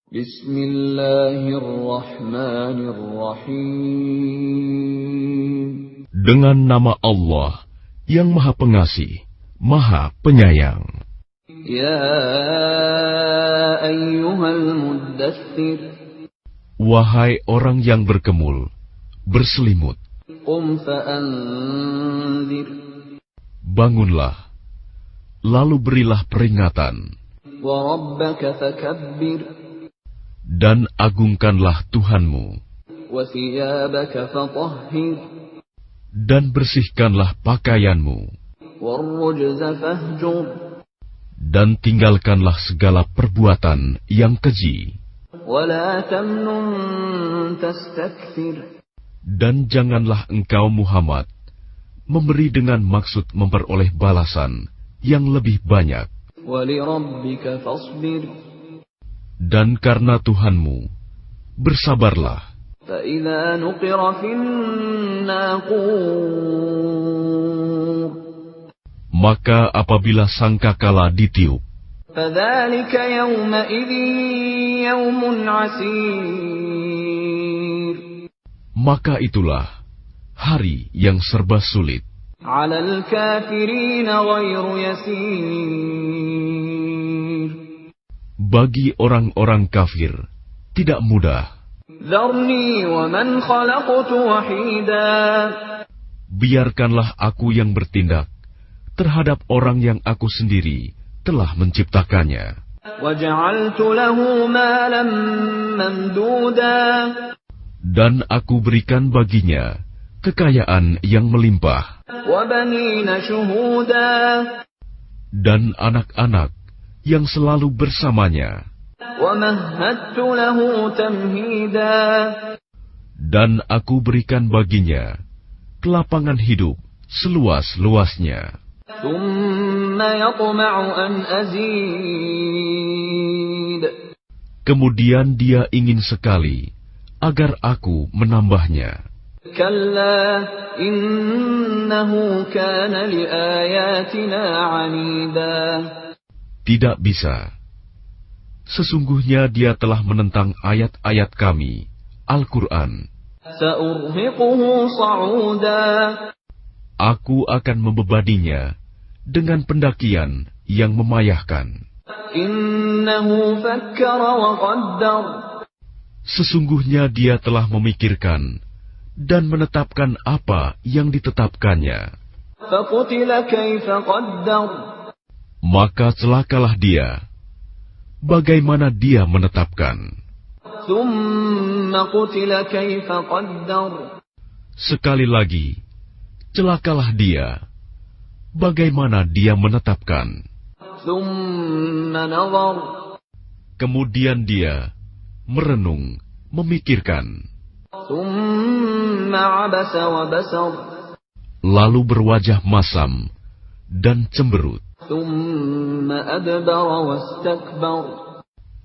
Bismillahirrahmanirrahim. Dengan nama Allah yang Maha Pengasih, Maha Penyayang. Ya ayyuhal muddaththir. Wahai orang yang berkemul, berselimut. Qum fa'anzir. Bangunlah, lalu berilah peringatan. Wa rabbaka fakabbir. Dan agungkanlah Tuhanmu. Wa thiyabaka fatahhir. Dan bersihkanlah pakaianmu. Warrujza fahjur. Dan tinggalkanlah segala perbuatan yang keji. Wa la tamnun tastakthir. Dan janganlah engkau Muhammad memberi dengan maksud memperoleh balasan yang lebih banyak. Wa li rabbika fasbir. Dan karena Tuhanmu, bersabarlah. فَإِذَا نُقِرَ فِي النَّاقُورِ. Maka apabila sangkakala ditiup, فَذَلِكَ يَوْمَئِذٍ يَوْمٌ عَسِيرٌ. maka itulah hari yang serba sulit. عَلَى الْكَافِرِينَ غَيْرُ يَسِيرٍ. Bagi orang-orang kafir, tidak mudah. ذَرْنِي وَمَنْ خَلَقْتُ وَحِيدًا. Biarkanlah aku yang bertindak terhadap orang yang aku sendiri telah menciptakannya. وَجَعَلْتُ لَهُ مَالًا مَمْدُودًا. Dan aku berikan baginya kekayaan yang melimpah. وَبَنِينَ شُهُودًا. Dan anak-anak yang selalu bersamanya. وَمَهَّدتُّ لَهُ تَمْهِيدًا. Dan aku berikan baginya kelapangan hidup seluas-luasnya. ثُمَّ يَطْمَعُ أَنْ أَزِيدَ. Kemudian dia ingin sekali agar aku menambahnya. كَلَّا إِنَّهُ كَانَ لِآيَاتِنَا عَنِيدًا. Tidak bisa. Sesungguhnya dia telah menentang ayat-ayat kami, Al-Quran. سَأُرْهِقُهُ صَعُودًا. Aku akan membebaninya dengan pendakian yang memayahkan. إِنَّهُ فَكَّرَ وَقَدَّرَ. Sesungguhnya dia telah memikirkan dan menetapkan apa yang ditetapkannya. فَقُتِلَ كَيْفَ قَدَّرَ. Maka celakalah dia. Bagaimana dia menetapkan? ثُمَّ قُتِلَ كَيْفَ قَدَّرَ. Sekali lagi, celakalah dia. Bagaimana dia menetapkan? ثُمَّ نَظَرَ. Kemudian dia merenung, memikirkan. ثُمَّ عَبَسَ وَبَسَرَ. Lalu berwajah masam dan cemberut. ثُمَّ أَدْبَرَ وَاسْتَكْبَرَ.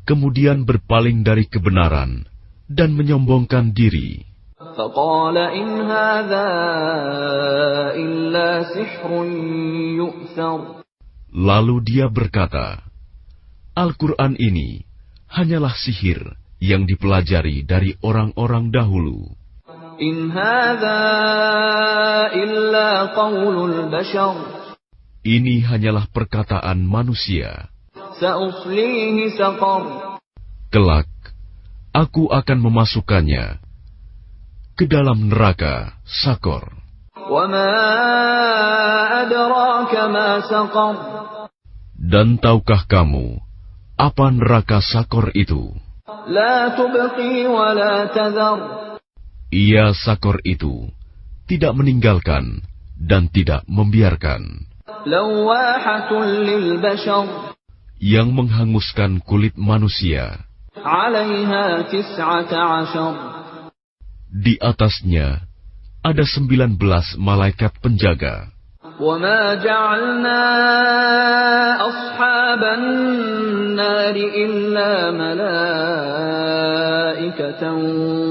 Kemudian berpaling dari kebenaran dan menyombongkan diri. فَقَالَ إِنْ هَذَا إِلَّا سِحْرٌ يُؤْثَرُ. Lalu dia berkata, Al-Quran ini hanyalah sihir yang dipelajari dari orang-orang dahulu. إِنْ هَذَا إِلَّا قَوْلُ الْبَشَرِ. Ini hanyalah perkataan manusia. سَأُصْلِيهِ سَقَرَ. Kelak, aku akan memasukkannya ke dalam neraka Sakor. وَمَا أَدْرَاكَ مَا سَقَرُ. Dan tahukah kamu apa neraka Sakor itu? لَا تُبْقِي وَلَا تَذَرُ. Ia Sakor itu tidak meninggalkan dan tidak membiarkan. لَوَّاحَةٌ لِلْبَشَرِ. Yang menghanguskan kulit manusia. عَلَيْهَا 19. Di atasnya ada 19 malaikat penjaga. وما جعلنا أصحاب النار إلا ملائكة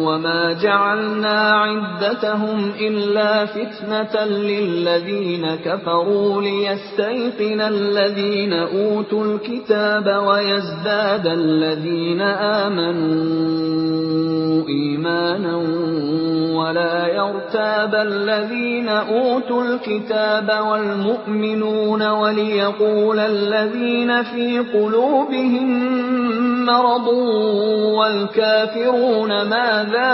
وما جعلنا عدتهم إلا فتنة للذين كفروا ليستيقن الذين أوتوا الكتاب ويزداد الذين آمنوا إيمانا ولا يرتاب الذين أوتوا الكتاب والمؤمنون وليقول الذين في قلوبهم مرض والكافرون ماذا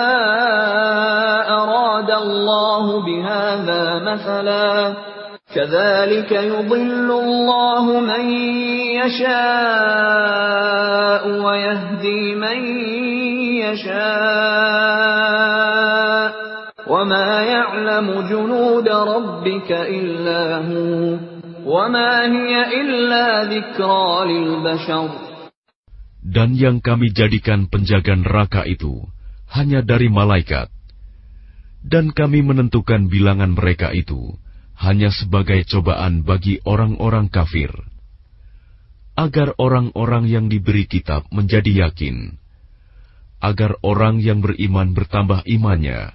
أراد الله بهذا مثلا كذلك يضل الله من يشاء ويهدي من يشاء وما يعلم جنود ربك إلا هو وما هي إلا ذكرى للبشر. Dan yang kami jadikan penjaga neraka itu hanya dari malaikat, dan kami menentukan bilangan mereka itu hanya sebagai cobaan bagi orang-orang kafir, agar orang-orang yang diberi kitab menjadi yakin, agar orang yang beriman bertambah imannya,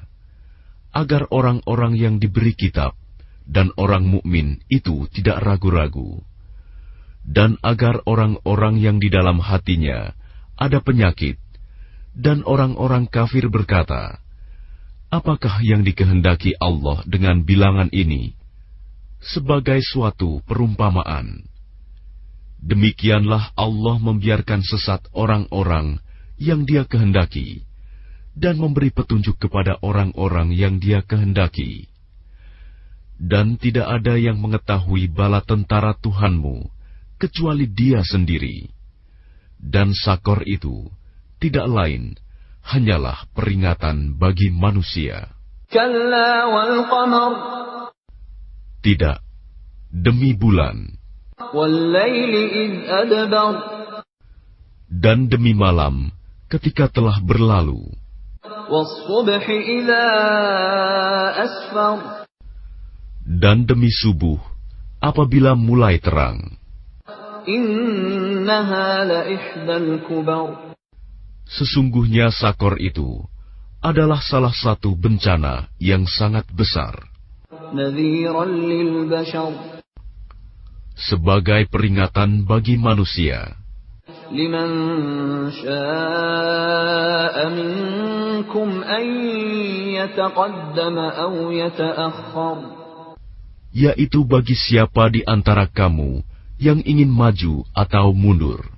agar orang-orang yang diberi kitab dan orang mukmin itu tidak ragu-ragu, dan agar orang-orang yang di dalam hatinya ada penyakit, dan orang-orang kafir berkata, apakah yang dikehendaki Allah dengan bilangan ini? Sebagai suatu perumpamaan. Demikianlah Allah membiarkan sesat orang-orang yang Dia kehendaki, dan memberi petunjuk kepada orang-orang yang Dia kehendaki. Dan tidak ada yang mengetahui bala tentara Tuhanmu kecuali Dia sendiri. Dan Sakor itu tidak lain hanyalah peringatan bagi manusia. Kalla wal qamar. Tidak, demi bulan. Wal laili id adbar. Dan demi malam ketika telah berlalu. Was-subhi idza asfar. Dan demi subuh apabila mulai terang. Innaha la ihdal kubar. Sesungguhnya Sakor itu adalah salah satu bencana yang sangat besar. Nadhiran lil bashar. Sebagai peringatan bagi manusia. Liman syaa'a minkum an yataqaddama aw yata'akhkhar. Yaitu bagi siapa di antara kamu yang ingin maju atau mundur.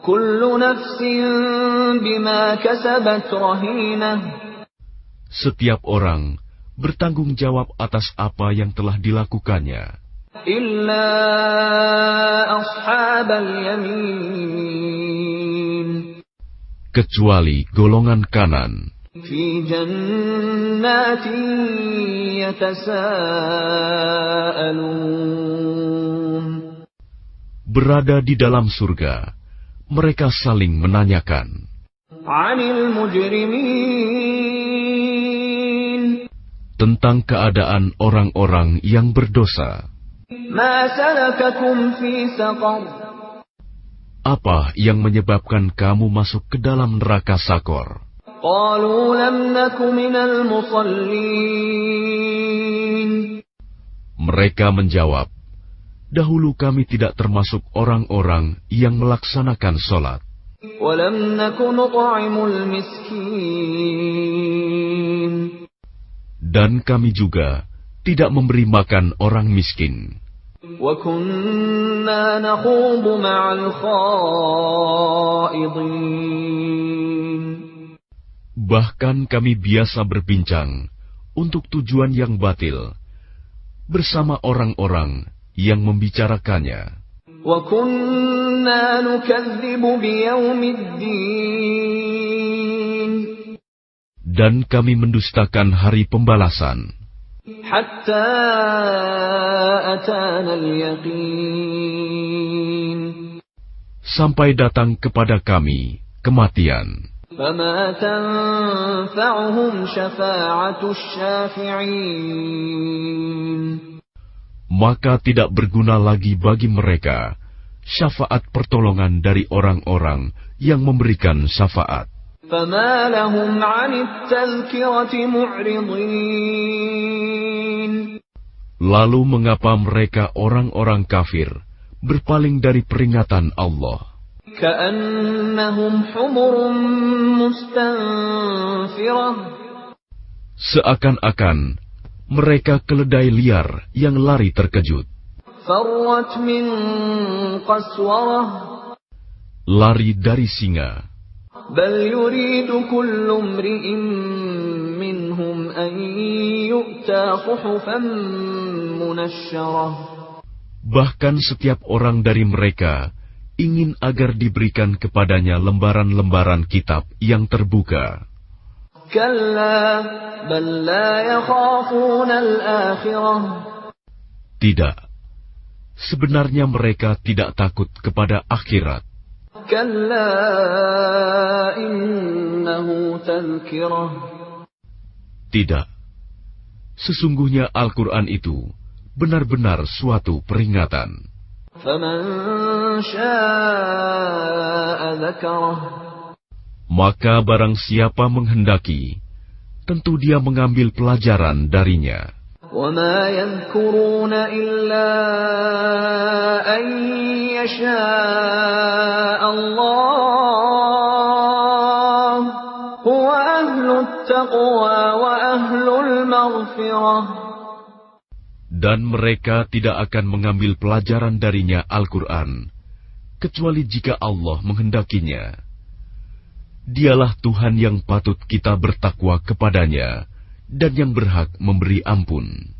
Kullu nafsin bima kasabat rahinah. Setiap orang bertanggung jawab atas apa yang telah dilakukannya. Illa ashabal yamin. Kecuali golongan kanan. Fi jannatin yatasaalun. Berada di dalam surga, mereka saling menanyakan. 'Anil mujrimin. Tentang keadaan orang-orang yang berdosa. Ma salakakum fi saqar. Apa yang menyebabkan kamu masuk ke dalam neraka Sakor? Qalu lam naku minal musallin. Mereka menjawab, dahulu kami tidak termasuk orang-orang yang melaksanakan sholat. Wa lam naku nut'imul miskin. Dan kami juga tidak memberi makan orang miskin. Wa kunna nakhudu ma'al khaidin. Bahkan kami biasa berbincang untuk tujuan yang batil bersama orang-orang yang membicarakannya. Wa kunna nukadzibu biyaumiddin. Dan kami mendustakan hari pembalasan. Hatta atana al-yaqin. Sampai datang kepada kami kematian. Fama tanfa'uhum syafa'atus syafi'in. maka tidak berguna lagi bagi mereka syafaat pertolongan dari orang-orang yang memberikan syafaat. فَمَا لَهُمْ عَنِ التَّذْكِرَةِ مُعْرِضِينَ. Lalu mengapa mereka orang-orang kafir berpaling dari peringatan Allah? كَأَنَّهُمْ حُمُرٌ مُسْتَنفِرَةٌ. Seakan-akan mereka keledai liar yang lari terkejut. فَرَّتْ مِنْ قَسْوَرَةٍ. Lari dari singa. بَلْ يُرِيدُ كُلُّ امْرِئٍ مِّنْهُمْ أَنْ يُؤْتَى صُحُفًا مُنَشَّرَةً. Bahkan setiap orang dari mereka ingin agar diberikan kepadanya lembaran-lembaran kitab yang terbuka. كَلَّا بَلْ لَا يَخَافُونَ الْآخِرَةَ. Tidak, sebenarnya mereka tidak takut kepada akhirat. كَلَّا إِنَّهُ تَذْكِرَةٌ. Tidak, sesungguhnya Al-Quran itu benar-benar suatu peringatan. فَمَنْ شَاءَ ذَكَرَهُ. Maka barang siapa menghendaki, tentu dia mengambil pelajaran darinya. وَمَا يَذْكُرُونَ إِلَّا أَن يَشَاءَ اللَّهُ هُوَ أَهْلُ التَّقْوَى وَأَهْلُ الْمَغْفِرَةِ. Dan mereka tidak akan mengambil pelajaran darinya Al-Quran, kecuali jika Allah menghendakinya. Dialah Tuhan yang patut kita bertakwa kepadanya, dan yang berhak memberi ampun.